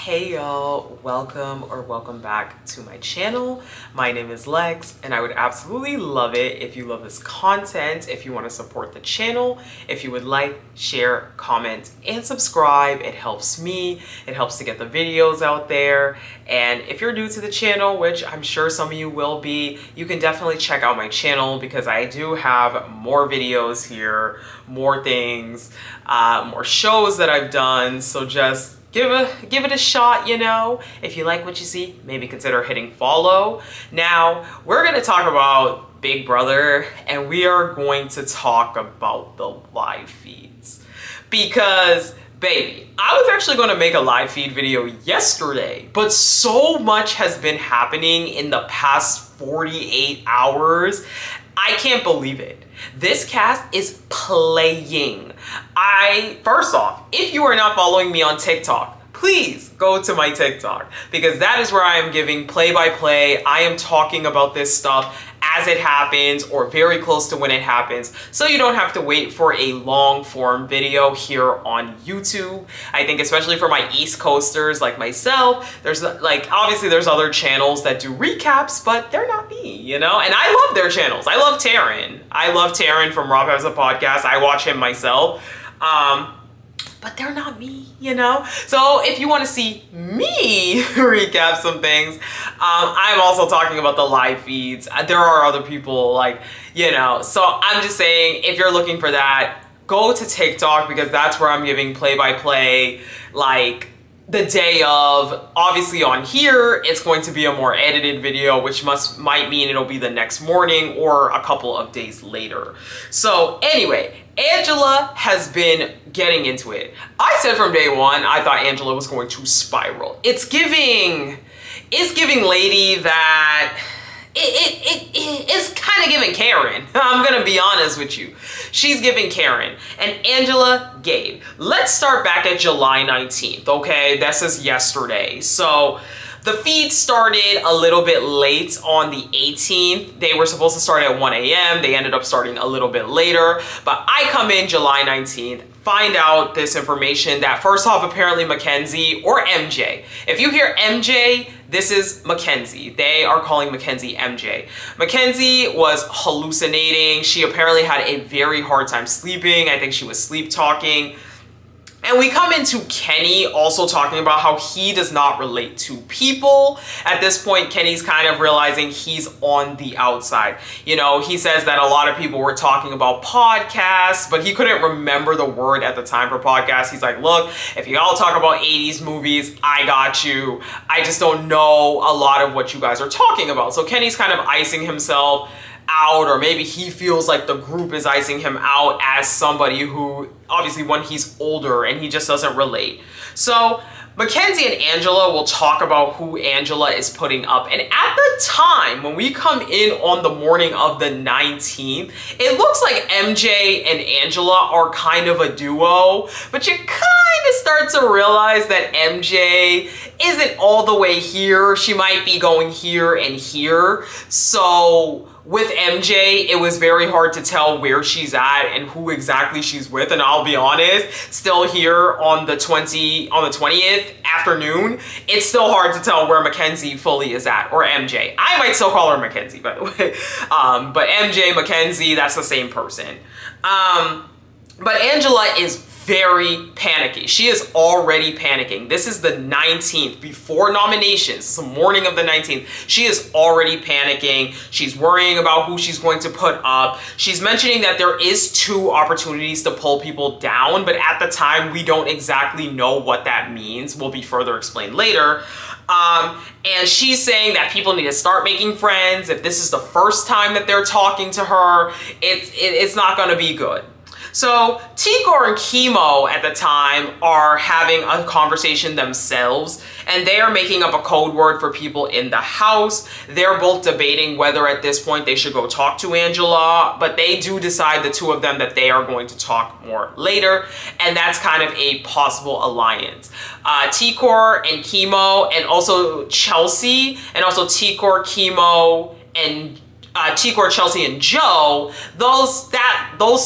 Hey y'all, welcome back to my channel. My name is Lex and I would absolutely love it if you love this content, if you want to support the channel, if you would like, share, comment, and subscribe. It helps me, it helps to get the videos out there. And if you're new to the channel, which I'm sure some of you will be, you can definitely check out my channel because I do have more videos here, more things, more shows that I've done. So just give it a shot, you know. If you like what you see, maybe consider hitting follow. Now, we're gonna talk about Big Brother and we are going to talk about the live feeds. Because, baby, I was actually gonna make a live feed video yesterday, but so much has been happening in the past 48 hours. I can't believe it. This cast is playing. First off, if you are not following me on TikTok, please go to my TikTok because that is where I am giving play-by-play. I am talking about this stuff as it happens or very close to when it happens, so you don't have to wait for a long form video here on YouTube. I think especially for my East Coasters like myself, there's obviously there's other channels that do recaps, but they're not me, you know? And I love their channels. I love Taryn. I love Taryn from Rob Has a Podcast. I watch him myself. But they're not me, you know? So if you want to see me recap some things, I'm also talking about the live feeds. There are other people like, you know, so I'm just saying if you're looking for that, go to TikTok because that's where I'm giving play-by-play, like the day of. Obviously on here, it's going to be a more edited video, which might mean it'll be the next morning or a couple of days later. So anyway, Angela has been getting into it. I said from day one, I thought Angela was going to spiral. It's giving lady that, it's kind of giving Karen. I'm gonna be honest with you. She's giving Karen. And Angela gave. Let's start back at July 19th, okay? This is yesterday. So the feed started a little bit late on the 18th. They were supposed to start at 1 a.m. They ended up starting a little bit later. But I come in July 19th, find out this information that first off, apparently Mackenzie or MJ. If you hear MJ, this is Mackenzie. They are calling Mackenzie MJ. Mackenzie was hallucinating. She apparently had a very hard time sleeping. I think she was sleep talking. And we come into Kenny also talking about how he does not relate to people. At this point, Kenny's kind of realizing he's on the outside. You know, he says that a lot of people were talking about podcasts, but he couldn't remember the word at the time for podcasts. He's like, look, if you all talk about 80s movies, I got you. I just don't know a lot of what you guys are talking about. So Kenny's kind of icing himself out, or maybe he feels like the group is icing him out as somebody who, obviously when he's older and he just doesn't relate. So Mackenzie and Angela will talk about who Angela is putting up. And at the time, when we come in on the morning of the 19th, it looks like MJ and Angela are kind of a duo, but you kind of start to realize that MJ isn't all the way here. She might be going here and here. So with MJ, it was very hard to tell where she's at and who exactly she's with. And I'll be honest, still here on the 20th afternoon, it's still hard to tell where Mackenzie fully is at, or MJ. I might still call her Mackenzie, by the way. But MJ, Mackenzie, that's the same person. But Angela is very panicky. She is already panicking. This is the 19th, before nominations. It's the morning of the 19th. She is already panicking. She's worrying about who she's going to put up. She's mentioning that there is 2 opportunities to pull people down, but at the time, we don't exactly know what that means. Will be further explained later. And she's saying that people need to start making friends. If this is the first time that they're talking to her, it's not gonna be good. So Tigor and Chemo at the time are having a conversation themselves, and they are making up a code word for people in the house. They're both debating whether at this point they should go talk to Angela, but they do decide, the 2 of them, that they are going to talk more later, and that's kind of a possible alliance. Tigor and Chemo, and also Chelsea, and also Tigor, Chemo, and Tikor, Chelsea, and Joe, those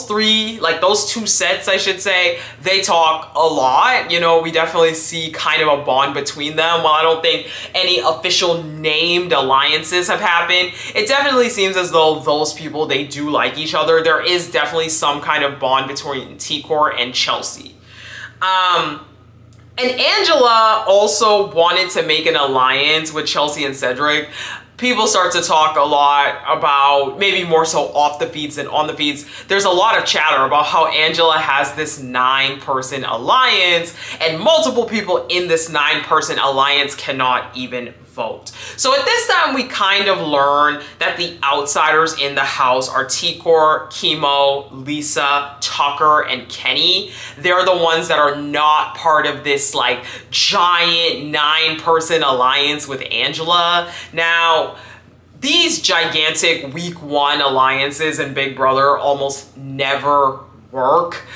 three, like those two sets, I should say, they talk a lot. You know, we definitely see kind of a bond between them. While I don't think any official named alliances have happened, it definitely seems as though those people, they do like each other. There is definitely some kind of bond between Tikor and Chelsea. And Angela also wanted to make an alliance with Chelsea and Cedric. People start to talk a lot about, maybe more so off the feeds than on the feeds, there's a lot of chatter about how Angela has this 9-person alliance and multiple people in this 9-person alliance cannot even vote. So at this time, we kind of learn that the outsiders in the house are Tikor, Chemo, Lisa, Tucker, and Kenny. They're the ones that are not part of this like giant 9-person alliance with Angela. Now, these gigantic week 1 alliances in Big Brother almost never work.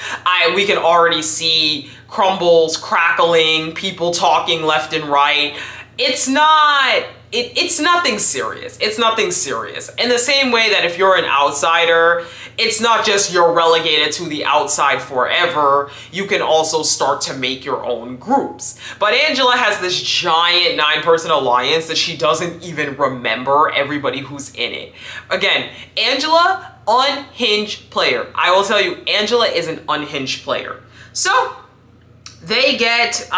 We can already see crumbles, crackling, people talking left and right. It's nothing serious. It's nothing serious. In the same way that if you're an outsider, it's not just you're relegated to the outside forever. You can also start to make your own groups. But Angela has this giant 9-person alliance that she doesn't even remember everybody who's in it. Again, Angela, unhinged player. I will tell you, Angela is an unhinged player. So they get,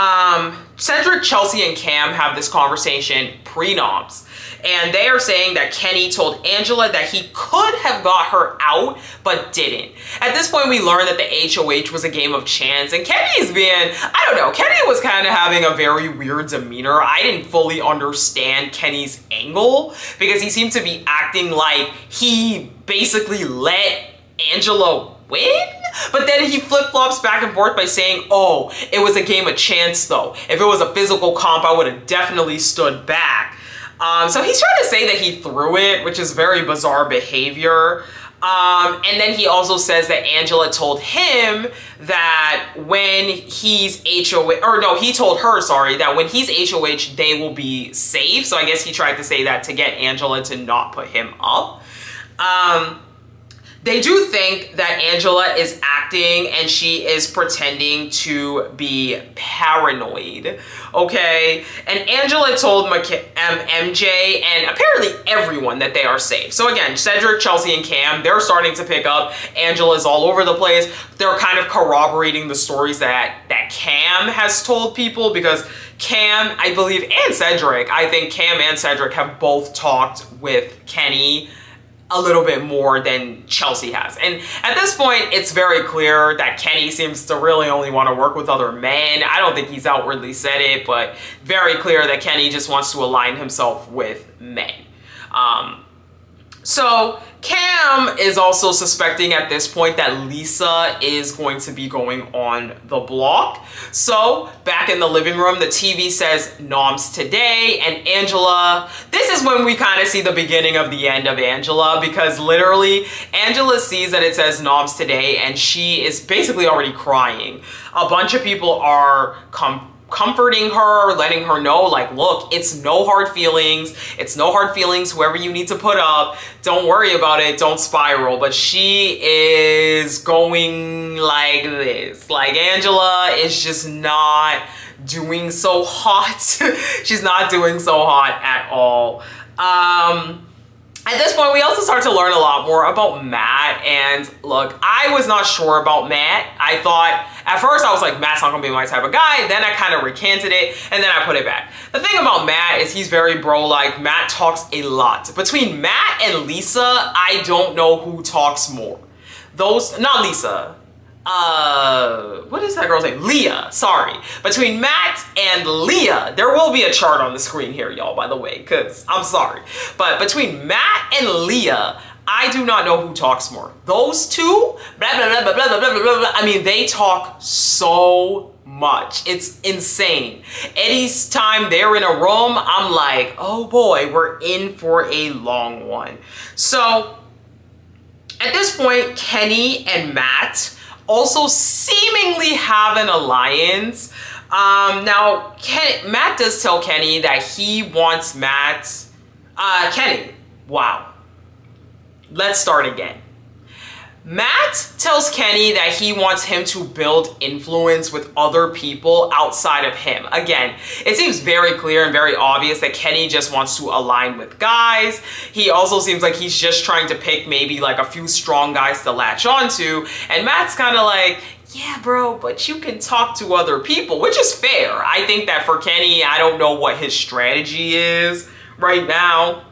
Cedric, Chelsea, and Cam have this conversation pre-noms. And they are saying that Kenny told Angela that he could have got her out, but didn't. At this point, we learn that the HOH was a game of chance. And Kenny's being, I don't know, Kenny was kind of having a very weird demeanor. I didn't fully understand Kenny's angle because he seemed to be acting like he basically let Angela win? But then he flip-flops back and forth by saying, oh, it was a game of chance though. If it was a physical comp, I would have definitely stood back. So he's trying to say that he threw it, which is very bizarre behavior. And then he also says that Angela told him that when he's HOH, or no, he told her, sorry, that when he's HOH, they will be safe. So I guess he tried to say that to get Angela to not put him up. They do think that Angela is acting and she is pretending to be paranoid, okay? And Angela told MJ and apparently everyone that they are safe. So again, Cedric, Chelsea, and Cam, they're starting to pick up. Angela's all over the place. They're kind of corroborating the stories that Cam has told people because Cam, I believe, and Cedric, I think Cam and Cedric have both talked with Kenny a little bit more than Chelsea has. And at this point, it's very clear that Kenny seems to really only want to work with other men. I don't think he's outwardly said it, but very clear that Kenny just wants to align himself with men. So Cam is also suspecting at this point that Lisa is going to be going on the block. So back in the living room, the TV says noms today, and Angela, this is when we kind of see the beginning of the end of Angela, because literally Angela sees that it says noms today and she is basically already crying. A bunch of people are comforting her, letting her know, like, look, it's no hard feelings. It's no hard feelings, whoever you need to put up. Don't worry about it. Don't spiral. But she is going like this. Like, Angela is just not doing so hot. She's not doing so hot at all. At this point, we also start to learn a lot more about Matt. And look, I was not sure about Matt. I thought, at first I was like, Matt's not gonna be my type of guy. Then I kind of recanted it and then I put it back. The thing about Matt is he's very bro-like. Matt talks a lot. Between Matt and Lisa, I don't know who talks more. Not Lisa. What is that girl's name? Leah, sorry. Between Matt and Leah, there will be a chart on the screen here, y'all, by the way, because I'm sorry. But between Matt and Leah, I do not know who talks more. Those two, blah, blah, blah, blah, blah, blah, blah, blah. I mean, they talk so much. It's insane. Anytime they're in a room, I'm like, oh boy, we're in for a long one. So at this point, Kenny and Matt also seemingly have an alliance. Now, Matt does tell Kenny that he wants Kenny, wow. let's start again. Matt tells Kenny that he wants him to build influence with other people outside of him. Again, it seems very clear and very obvious that Kenny just wants to align with guys. He also seems like he's just trying to pick maybe like a few strong guys to latch onto. And Matt's kind of like, yeah, bro, but you can talk to other people, which is fair. I think that for Kenny, I don't know what his strategy is right now.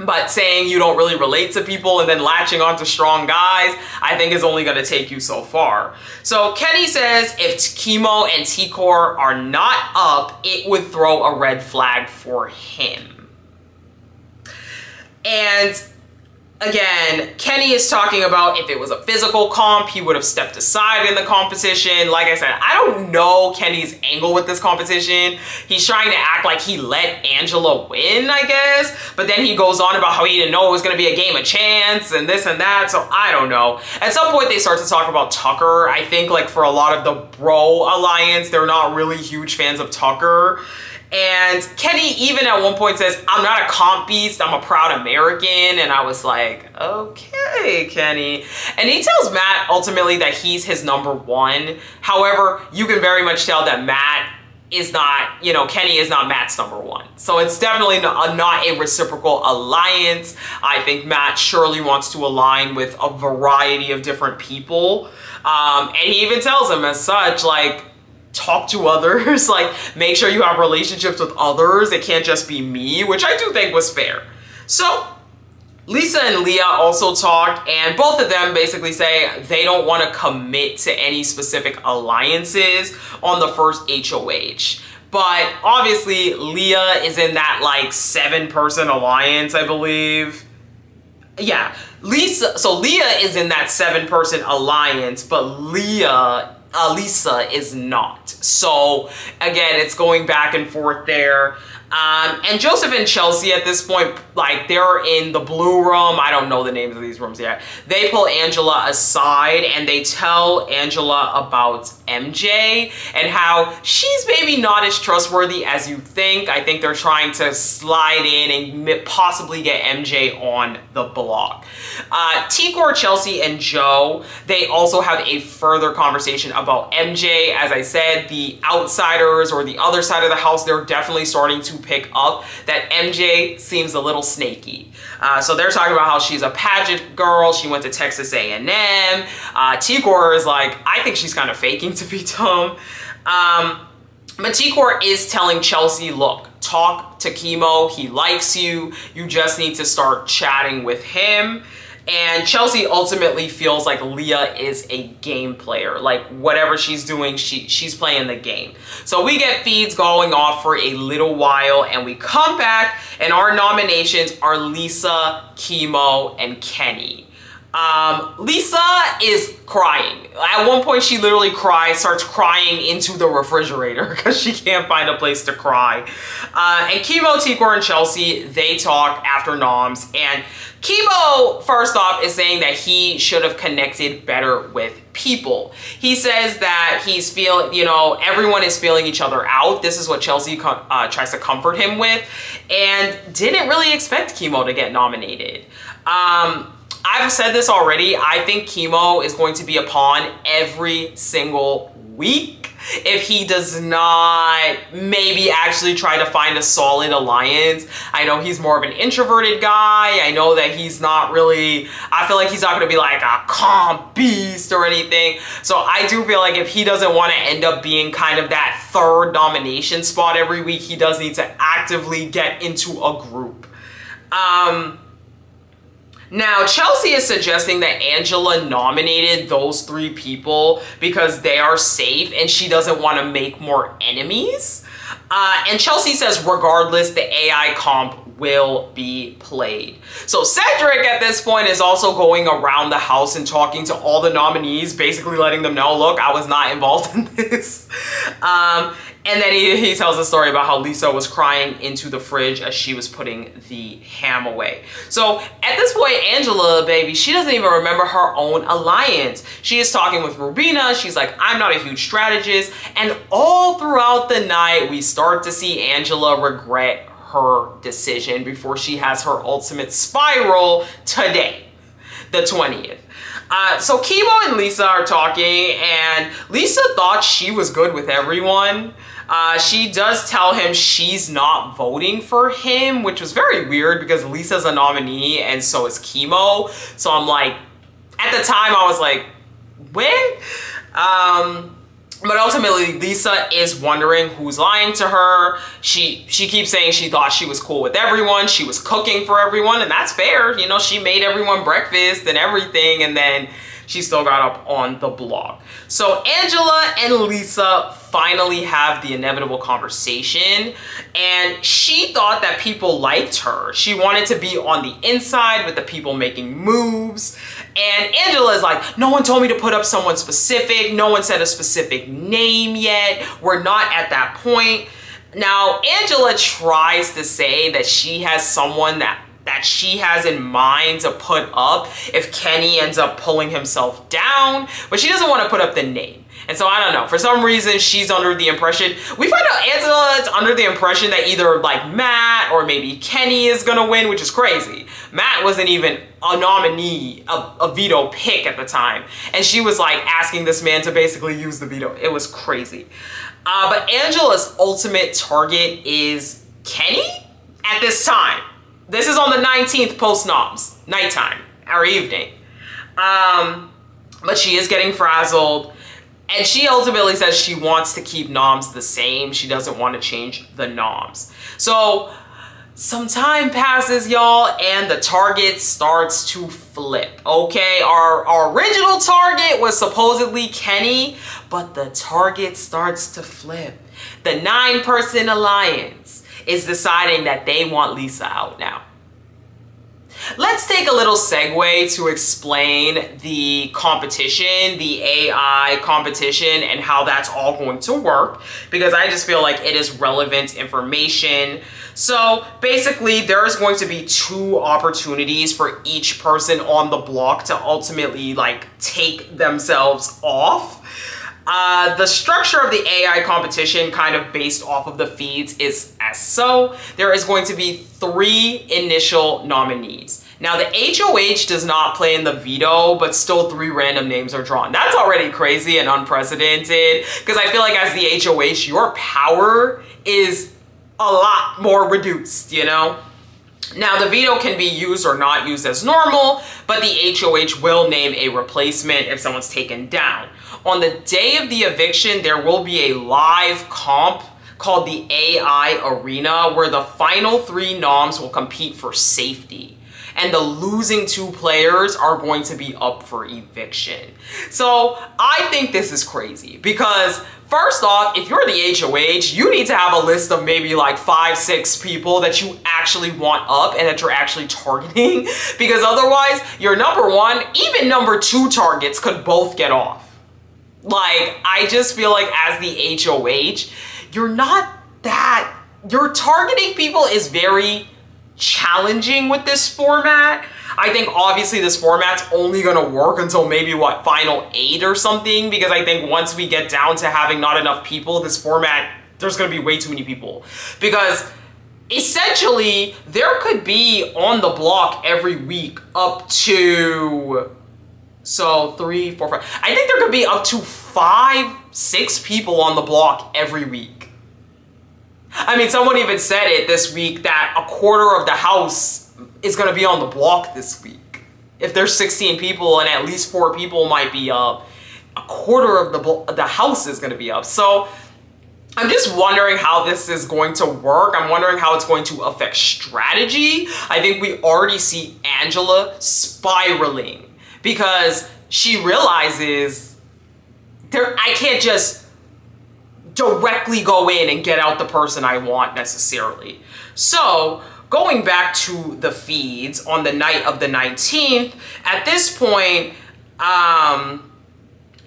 But saying you don't really relate to people and then latching onto strong guys, I think is only going to take you so far. So Kenny says if Chemo and T-Core are not up, it would throw a red flag for him. And again, Kenny is talking about if it was a physical comp, he would have stepped aside in the competition. Like I said, I don't know Kenny's angle with this competition. He's trying to act like he let Angela win, I guess. But then he goes on about how he didn't know it was going to be a game of chance and this and that. So I don't know. At some point, they start to talk about Tucker. I think like for a lot of the bro alliance, they're not really huge fans of Tucker. And Kenny even at one point says, I'm not a comp beast, I'm a proud American. And I was like, okay, Kenny. And he tells Matt ultimately that he's his #1. However, you can very much tell that Matt is not, you know, Kenny is not Matt's #1. So it's definitely not a reciprocal alliance. I think Matt surely wants to align with a variety of different people. And he even tells him as such, like, talk to others, like make sure you have relationships with others. It can't just be me, which I do think was fair. So Lisa and Leah also talk, and both of them basically say they don't want to commit to any specific alliances on the first HOH. But obviously Leah is in that like 7-person alliance, I believe. Yeah, so Leah is in that 7-person alliance, but Lisa is not. So again, it's going back and forth there. And Joseph and Chelsea at this point, like they're in the blue room. I don't know the names of these rooms yet. They pull Angela aside and they tell Angela about MJ and how she's maybe not as trustworthy as you think. I think they're trying to slide in and possibly get MJ on the block. T-Core, Chelsea, and Joe, they also have a further conversation about MJ. As I said, the outsiders or the other side of the house, they're definitely starting to pick up that MJ seems a little snaky. So they're talking about how she's a pageant girl. She went to Texas A&M. T-Core is like, I think she's kind of faking to be dumb. But T-Core is telling Chelsea, look, talk to Chemo. He likes you. You just need to start chatting with him. And Chelsea ultimately feels like Leah is a game player. Like whatever she's doing, she's playing the game. So we get feeds going off for a little while and we come back and our nominations are Lisa, Chemo, and Kenny. Lisa is crying. At one point she literally starts crying into the refrigerator because she can't find a place to cry. And Chemo, T-Core, and Chelsea, they talk after noms, and Chemo, first off, is saying that he should have connected better with people. He says that he's everyone is feeling each other out. This is what Chelsea tries to comfort him with, and didn't really expect Chemo to get nominated. I've said this already. I think Chemo is going to be a pawn every single week if he does not maybe actually try to find a solid alliance. I know he's more of an introverted guy. I know that he's not really, I feel like he's not going to be like a comp beast or anything. So I do feel like if he doesn't want to end up being kind of that 3rd nomination spot every week, he does need to actively get into a group. Now, Chelsea is suggesting that Angela nominated those 3 people because they are safe and she doesn't want to make more enemies. And Chelsea says, regardless, the AI comp will be played. So Cedric at this point is also going around the house and talking to all the nominees, basically letting them know, look, I was not involved in this. And then he tells a story about how Lisa was crying into the fridge as she was putting the ham away. So at this point, Angela, baby, she doesn't even remember her own alliance. She is talking with Rubina. She's like, I'm not a huge strategist. And all throughout the night, we start to see Angela regret her decision before she has her ultimate spiral today. the 20th. So Kimo and Lisa are talking, and Lisa thought she was good with everyone. She does tell him she's not voting for him, which was very weird because Lisa's a nominee and so is Kimo. So I'm like, at the time I was like, when? But ultimately, Lisa is wondering who's lying to her. She keeps saying she thought she was cool with everyone. She was cooking for everyone, and that's fair. You know, she made everyone breakfast and everything, and then she still got up on the blog. So Angela and Lisa finally have the inevitable conversation, and she thought that people liked her. She wanted to be on the inside with the people making moves. And Angela is like, no one told me to put up someone specific. No one said a specific name yet. We're not at that point. Now, Angela tries to say that she has someone that she has in mind to put up if Kenny ends up pulling himself down, but she doesn't want to put up the name. And so I don't know, for some reason she's under the impression, we find out Angela is under the impression that either like Matt or maybe Kenny is gonna win, which is crazy. Matt wasn't even a nominee, a veto pick at the time. And she was like asking this man to basically use the veto. It was crazy. But Angela's ultimate target is Kenny at this time. This is on the 19th post-noms, nighttime or evening. But she is getting frazzled. And she ultimately says she wants to keep noms the same. She doesn't want to change the noms. So some time passes, y'all, and the target starts to flip, okay? Our original target was supposedly Kenny, but the target starts to flip. The 9-person alliance is deciding that they want Lisa out now. Let's take a little segue to explain the competition, the AI competition, and how that's all going to work, because I just feel like it is relevant information. So basically, there is going to be 2 opportunities for each person on the block to ultimately like take themselves off. The structure of the AI competition, kind of based off of the feeds, is as so. There is going to be 3 initial nominees. Now, the HOH does not play in the veto, but still 3 random names are drawn. That's already crazy and unprecedented, because I feel like as the HOH, your power is a lot more reduced, you know? Now, the veto can be used or not used as normal, but the HOH will name a replacement if someone's taken down. On the day of the eviction, there will be a live comp called the AI Arena, where the final 3 noms will compete for safety. And the losing 2 players are going to be up for eviction. So I think this is crazy because first off, if you're the HOH, you need to have a list of maybe like 5-6 people that you actually want up and that you're actually targeting, because otherwise your number 1, even number 2 targets could both get off. Like, I just feel like as the HOH, your targeting people is very challenging with this format. I think obviously this format's only gonna work until maybe what, final 8 or something, because I think once we get down to having not enough people, this format, there's gonna be way too many people. Because essentially, there could be on the block every week up to, so 3, 4, 5, I think there could be up to 5, 6 people on the block every week. I mean, someone even said it this week that a quarter of the house is going to be on the block this week. If there's 16 people and at least 4 people might be up, a quarter of the house is going to be up. So I'm just wondering how this is going to work. I'm wondering how it's going to affect strategy. I think we already see Angela spiraling because she realizes I can't just directly go in and get out the person I want necessarily. So going back to the feeds on the night of the 19th, at this point,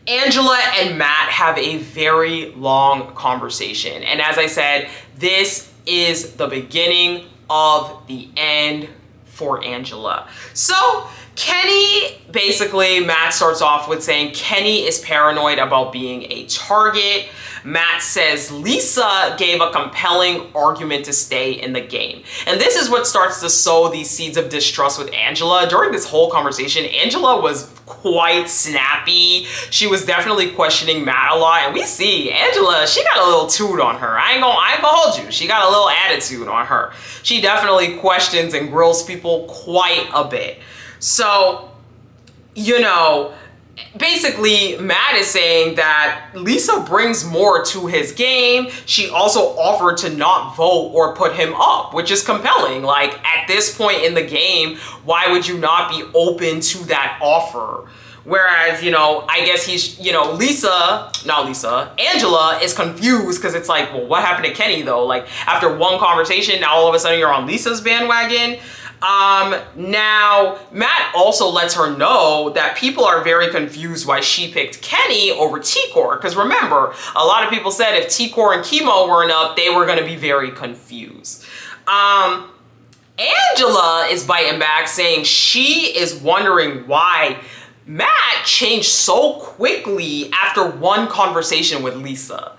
Angela and Matt have a very long conversation. And as I said, this is the beginning of the end for Angela. So Kenny, basically, Matt starts off with saying Kenny is paranoid about being a target. Matt says Lisa gave a compelling argument to stay in the game. And this is what starts to sow these seeds of distrust with Angela. During this whole conversation, Angela was quite snappy. She was definitely questioning Matt a lot. And we see Angela, she got a little toot on her. I ain't gonna hold you. She got a little attitude on her. She definitely questions and grills people quite a bit. So, you know, basically, Matt is saying that Lisa brings more to his game. She also offered to not vote or put him up, which is compelling. Like, at this point in the game, why would you not be open to that offer? Whereas, you know, I guess he's, you know, Angela is confused because it's like, well, what happened to Kenny though? Like, after one conversation, now all of a sudden you're on Lisa's bandwagon. Now, Matt also lets her know that people are very confused why she picked Kenny over T-Core. Because remember, a lot of people said if T-Core and Chemo weren't up, they were going to be very confused. Angela is biting back, saying she is wondering why Matt changed so quickly after one conversation with Lisa.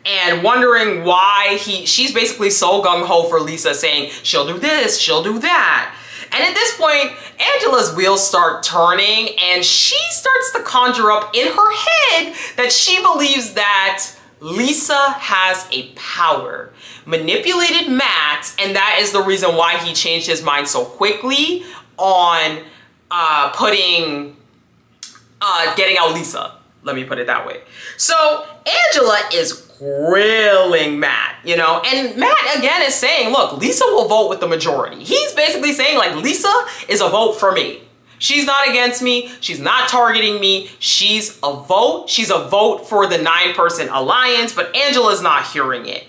And wondering why she's basically so gung-ho for Lisa, saying she'll do this, she'll do that. And at this point, Angela's wheels start turning and she starts to conjure up in her head that she believes that Lisa has a power, manipulated Matt, and that is the reason why he changed his mind so quickly on getting out Lisa. Let me put it that way. So Angela is grilling Matt, you know, and Matt again is saying, look, Lisa will vote with the majority. He's basically saying, like, Lisa is a vote for me. She's not against me. She's not targeting me. She's a vote. She's a vote for the 9-person alliance, but Angela's not hearing it.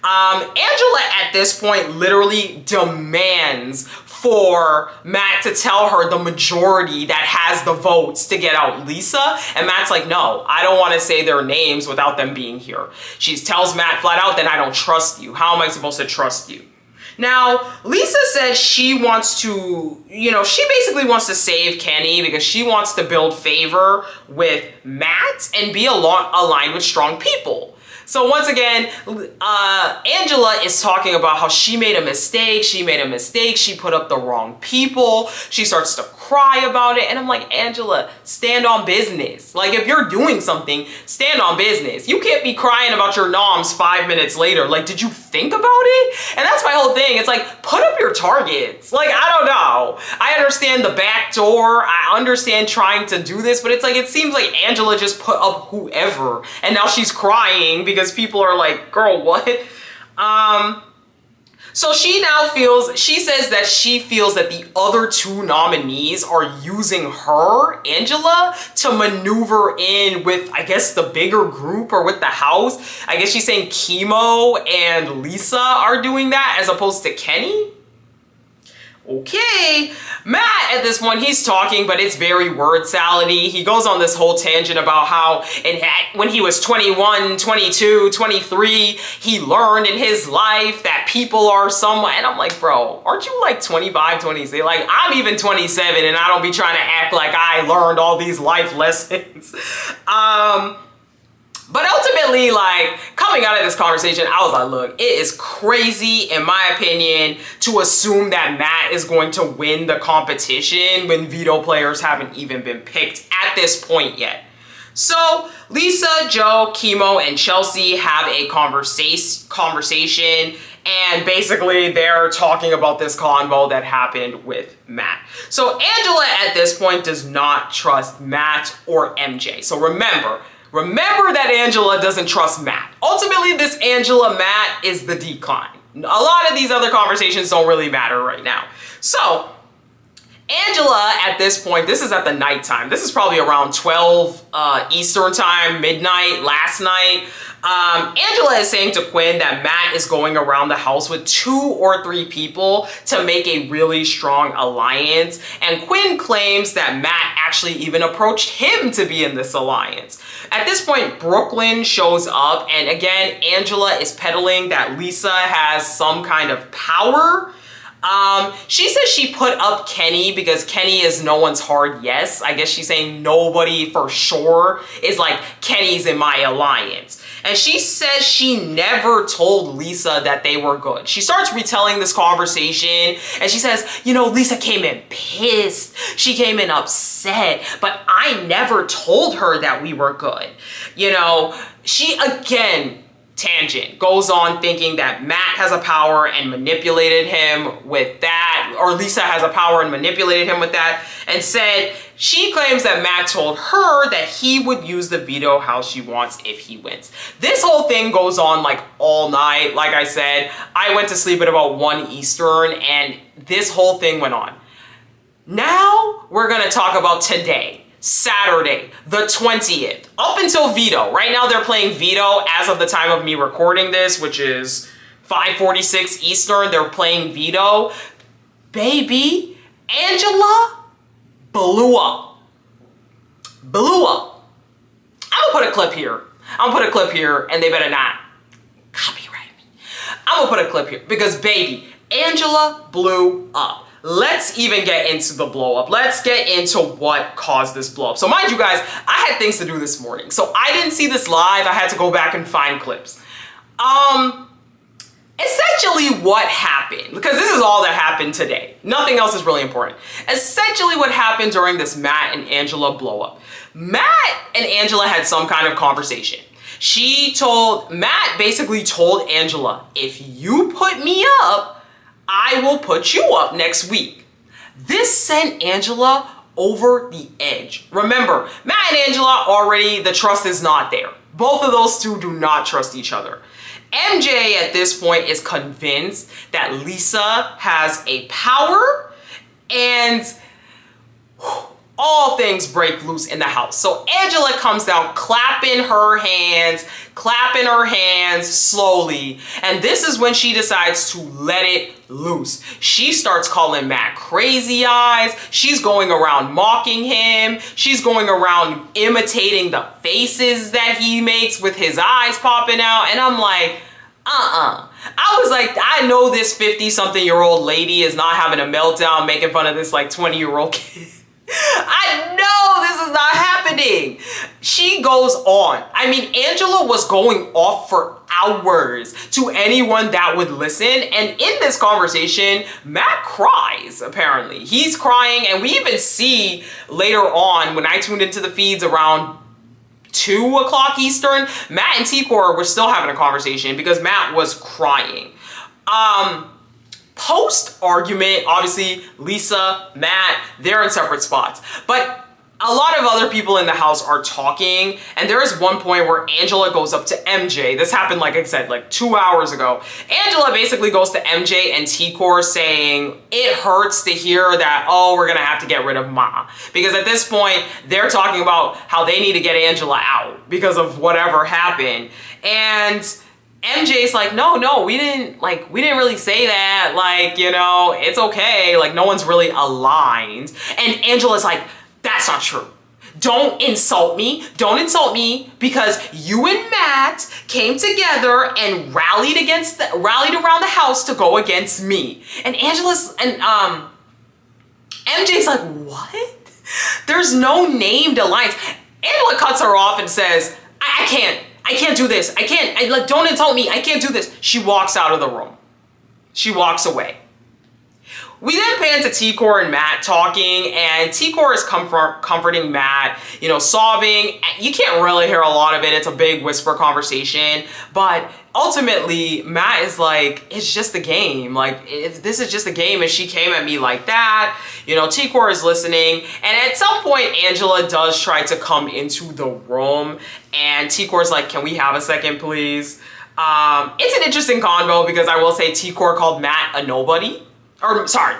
Angela at this point literally demands for Matt to tell her the majority that has the votes to get out Lisa. And Matt's like, no, I don't want to say their names without them being here. She tells Matt flat out, then I don't trust you. How am I supposed to trust you? Now, Lisa says she wants to, you know, she basically wants to save Kenny because she wants to build favor with Matt and be aligned with strong people. So once again, Angela is talking about how she made a mistake. She put up the wrong people. She starts to cry about it. And I'm like, Angela, stand on business. Like, if you're doing something, stand on business. You can't be crying about your noms 5 minutes later. Like, did you think about it? And that's my whole thing. It's like, put up your targets. Like, I don't know. I understand the back door. I understand trying to do this, but it's like, it seems like Angela just put up whoever. And now she's crying because people are like, girl, what? So she says that she feels that the other 2 nominees are using her, Angela, to maneuver in with, I guess, the bigger group or with the house. I guess she's saying Chemo and Lisa are doing that as opposed to Kenny. Okay, Matt at this point, he's talking, but it's very word salady. He goes on this whole tangent about how when he was 21, 22, 23, he learned in his life that people are someone. And I'm like, bro, aren't you like 25, 26? Like, I'm even 27 and I don't be trying to act like I learned all these life lessons. But ultimately, like, coming out of this conversation, I was like, look, it is crazy, in my opinion, to assume that Matt is going to win the competition when veto players haven't even been picked at this point yet. So Lisa, Joe, Chemo, and Chelsea have a conversation, and basically they're talking about this convo that happened with Matt. So Angela at this point does not trust Matt or MJ. So remember that Angela doesn't trust Matt. Ultimately, this Angela Matt is the decline. A lot of these other conversations don't really matter right now. So Angela at this point, this is at the nighttime. This is probably around 12 Eastern time, midnight, last night. Angela is saying to Quinn that Matt is going around the house with 2 or 3 people to make a really strong alliance. And Quinn claims that Matt actually even approached him to be in this alliance. At this point, Brooklyn shows up, and again, Angela is peddling that Lisa has some kind of power. She says she put up Kenny because Kenny is no one's hard yes. I guess she's saying nobody for sure is like, Kenny's in my alliance. And she says she never told Lisa that they were good. She starts retelling this conversation and she says, you know, Lisa came in pissed. She came in upset, but I never told her that we were good. You know, she again, tangent, goes on thinking that Matt has a power and manipulated him with that, or Lisa has a power and manipulated him with that, and said she claims that Matt told her that he would use the veto how she wants if he wins. This whole thing goes on like all night. Like I said, I went to sleep at about 1 Eastern and this whole thing went on. Now we're gonna talk about today. Saturday, the 20th, up until veto. Right now they're playing veto as of the time of me recording this, which is 5:46 Eastern. They're playing veto. Baby, Angela blew up. Blew up. I'm gonna put a clip here. I'm gonna put a clip here and they better not copyright me. I'm gonna put a clip here because baby, Angela blew up. Let's even get into the blow up. Let's get into what caused this blow up. So mind you guys, I had things to do this morning. So I didn't see this live. I had to go back and find clips. Essentially what happened, because this is all that happened today. Nothing else is really important. Essentially what happened during this Matt and Angela blow up. Matt and Angela had some kind of conversation. Matt basically told Angela, if you put me up, I will put you up next week. This sent Angela over the edge. Remember, Matt and Angela already, the trust is not there. Both of those two do not trust each other. MJ at this point is convinced that Lisa has a power and all things break loose in the house. So Angela comes down clapping her hands slowly. And this is when she decides to let it loose. She starts calling Matt crazy eyes. She's going around mocking him. She's going around imitating the faces that he makes with his eyes popping out. And I'm like, I was like, I know this 50-something-year-old lady is not having a meltdown making fun of this like 20-year-old kid. I know this is not happening. She goes on. I mean, Angela was going off for hours to anyone that would listen. And in this conversation, Matt cries, apparently. He's crying, and we even see later on when I tuned into the feeds around 2 o'clock Eastern, Matt and T-Core were still having a conversation because Matt was crying. Post-argument, obviously, Lisa, Matt, they're in separate spots. But a lot of other people in the house are talking, and there is one point where Angela goes up to MJ. This happened, like I said, like 2 hours ago. Angela basically goes to MJ and T-Core saying, it hurts to hear that, oh, we're gonna have to get rid of Ma. Because at this point, they're talking about how they need to get Angela out because of whatever happened. And MJ's like, no, we didn't really say that. Like, you know, it's okay. Like, no one's really aligned. And Angela's like, that's not true. Don't insult me. Don't insult me because you and Matt came together and rallied around the house to go against me. And MJ's like, what? There's no named alliance. Angela cuts her off and says, I can't do this. Like, don't insult me. I can't do this. She walks out of the room. She walks away. We then pan to T-Core and Matt talking, and T-Core is comforting Matt, you know, sobbing. You can't really hear a lot of it. It's a big whisper conversation, but ultimately Matt is like, it's just a game. Like, if this is just a game and she came at me like that, you know, T-Core is listening. And at some point, Angela does try to come into the room, and T-Core's like, can we have a second, please? It's an interesting convo because I will say T-Core called Matt a nobody. Or, sorry,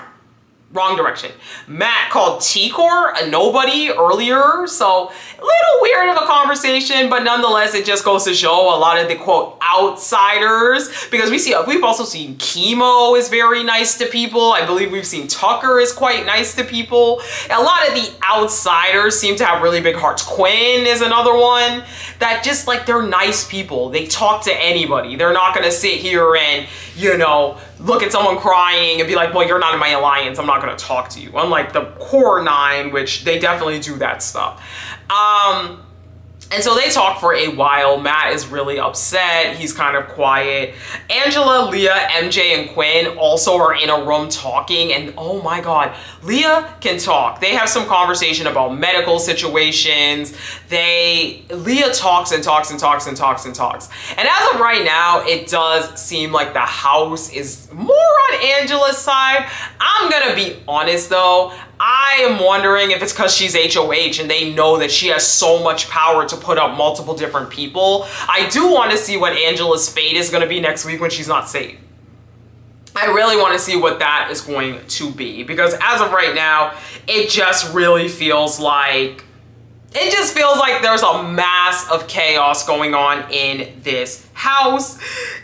wrong direction. Matt called T-Core a nobody earlier, so a little weird of a conversation, but nonetheless, it just goes to show a lot of the, quote, outsiders, because we've also seen Chemo is very nice to people. I believe we've seen Tucker is quite nice to people. A lot of the outsiders seem to have really big hearts. Quinn is another one that just, like, they're nice people. They talk to anybody. They're not gonna sit here and, you know, look at someone crying and be like, well, you're not in my alliance, I'm not gonna talk to you. Unlike the core 9, which they definitely do that stuff. And so they talk for a while. Matt is really upset. He's kind of quiet. Angela, Leah, MJ, and Quinn also are in a room talking. And oh my God, Leah can talk. They have some conversation about medical situations. Leah talks and talks and talks and talks and talks. And as of right now, it does seem like the house is more on Angela's side. I'm gonna be honest though. I am wondering if it's because she's HOH and they know that she has so much power to put up multiple different people. I do want to see what Angela's fate is going to be next week when she's not safe. I really want to see what that is going to be, because as of right now, it just really feels like there's a mass of chaos going on in this house.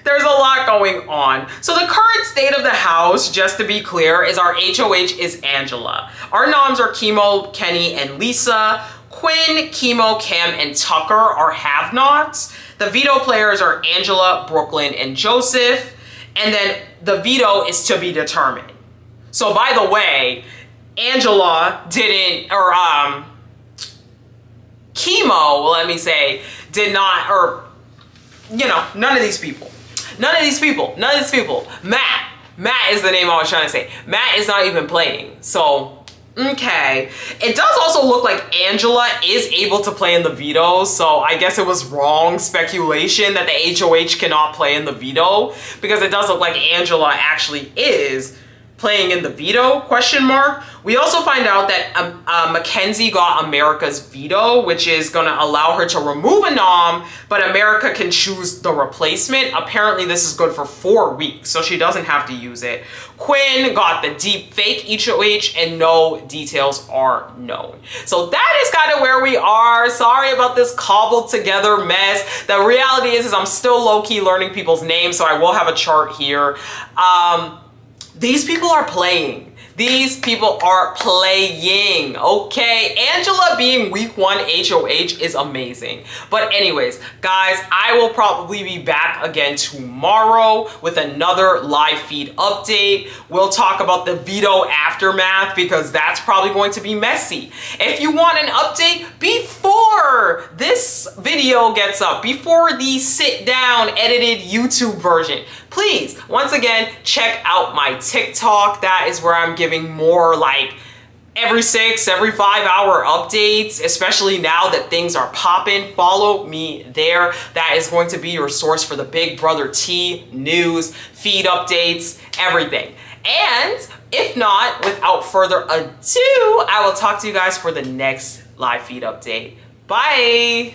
There's a lot going on. So the current state of the house, just to be clear, is our HOH is Angela. Our noms are Chemo, Kenny, and Lisa. Quinn, Chemo, Cam, and Tucker are have-nots. The veto players are Angela, Brooklyn, and Joseph. And then the veto is to be determined. So by the way, Angela didn't, or Chemo, let me say, did not, or, you know, none of these people. None of these people. None of these people. Matt is the name I was trying to say. Matt is not even playing. So, okay. It does also look like Angela is able to play in the veto. So I guess it was wrong speculation that the HOH cannot play in the veto, because it does look like Angela actually is playing in the veto, question mark. We also find out that Mackenzie got America's veto, which is going to allow her to remove a nom, but America can choose the replacement. Apparently this is good for 4 weeks, so she doesn't have to use it. Quinn got the deep fake HOH, and no details are known. So that is kind of where we are. Sorry about this cobbled together mess. The reality is I'm still low-key learning people's names, so I will have a chart here. These people are playing. These people are playing, okay? Angela being week 1 HOH is amazing. But anyways, guys, I will probably be back again tomorrow with another live feed update. We'll talk about the veto aftermath, because that's probably going to be messy. If you want an update before this video gets up, before the sit-down edited YouTube version, please, once again, check out my TikTok. That is where I'm giving more like every 6, every 5 hour updates, especially now that things are popping. Follow me there. That is going to be your source for the Big Brother T news, feed updates, everything. And if not, without further ado, I will talk to you guys for the next live feed update. Bye.